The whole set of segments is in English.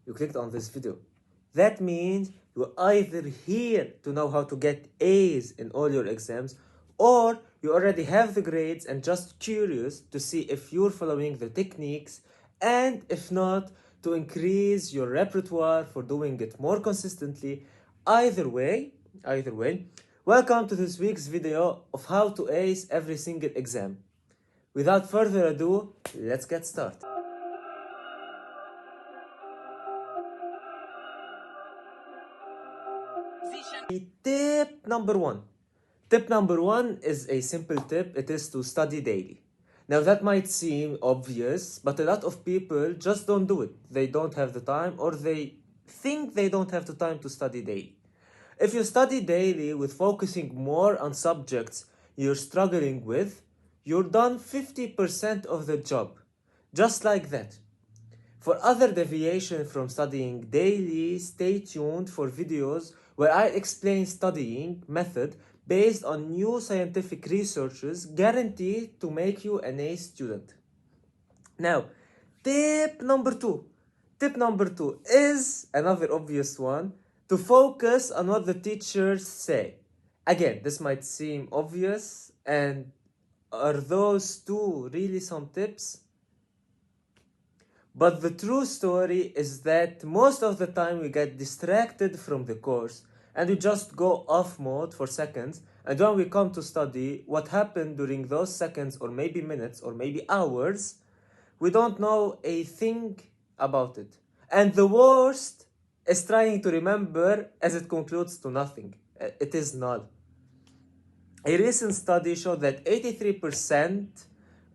you clicked on this video. That means you're either here to know how to get A's in all your exams, or you already have the grades and just curious to see if you're following the techniques, and if not, to increase your repertoire for doing it more consistently. Either way, welcome to this week's video of how to ace every single exam. Without further ado, let's get started. Tip number one. Tip number one is a simple tip. It is to study daily. Now that might seem obvious, but a lot of people just don't do it. They don't have the time, or they think they don't have the time to study daily. If you study daily with focusing more on subjects you're struggling with, you're done 50% of the job. Just like that. For other deviation from studying daily, stay tuned for videos where I explain studying method based on new scientific researches guaranteed to make you an A student. Now, tip number two. Tip number two is another obvious one, to focus on what the teachers say. Again, this might seem obvious, and are those two really some tips? But the true story is that most of the time we get distracted from the course and we just go off mode for seconds, and when we come to study, what happened during those seconds or maybe minutes or maybe hours, we don't know a thing about it. And the worst is trying to remember as it concludes to nothing. It is null. A recent study showed that 83%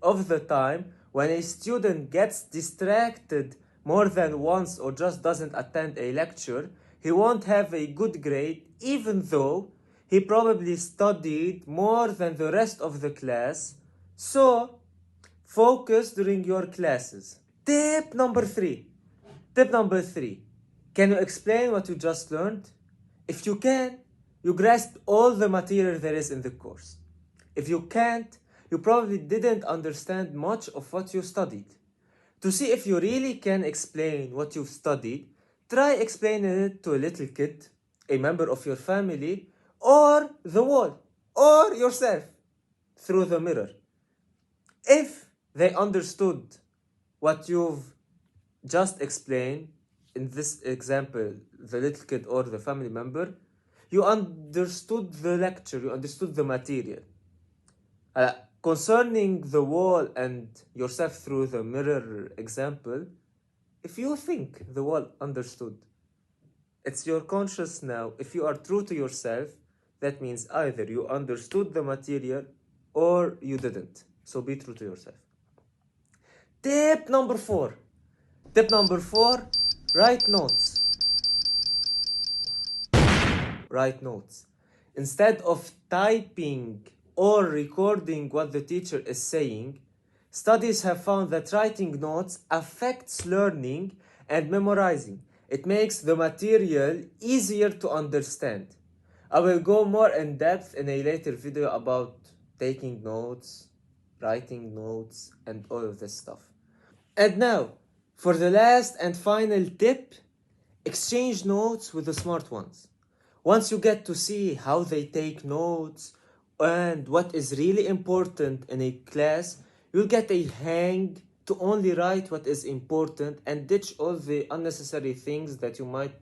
of the time, when a student gets distracted more than once or just doesn't attend a lecture, he won't have a good grade even though he probably studied more than the rest of the class. So, focus during your classes. Tip number three. Can you explain what you just learned? If you can, you grasped all the material there is in the course. If you can't, you probably didn't understand much of what you studied. To see if you really can explain what you've studied, try explaining it to a little kid, a member of your family, or the wall, or yourself, through the mirror. If they understood what you've just explained, in this example, the little kid or the family member, you understood the lecture, you understood the material. Concerning the wall and yourself through the mirror example, if you think the wall understood, it's your conscious now. If you are true to yourself, that means either you understood the material or you didn't. So be true to yourself. Tip number four, write notes. Write notes. Instead of typing or recording what the teacher is saying, studies have found that writing notes affects learning and memorizing. It makes the material easier to understand. I will go more in depth in a later video about taking notes, writing notes, and all of this stuff. And now, for the last and final tip, exchange notes with the smart ones. Once you get to see how they take notes and what is really important in a class, you'll get a hang to only write what is important and ditch all the unnecessary things that you might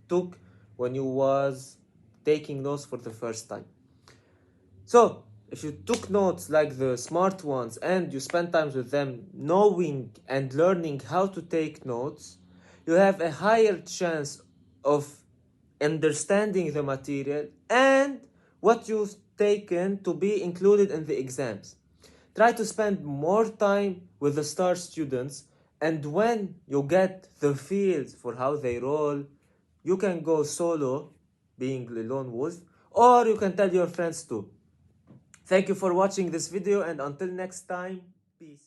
took when you was taking notes for the first time. So, if you took notes like the smart ones and you spend time with them knowing and learning how to take notes, you have a higher chance of understanding the material and what you've taken to be included in the exams. Try to spend more time with the star students, and when you get the feel for how they roll, you can go solo, being the lone wolf, or you can tell your friends too. Thank you for watching this video, and until next time, peace.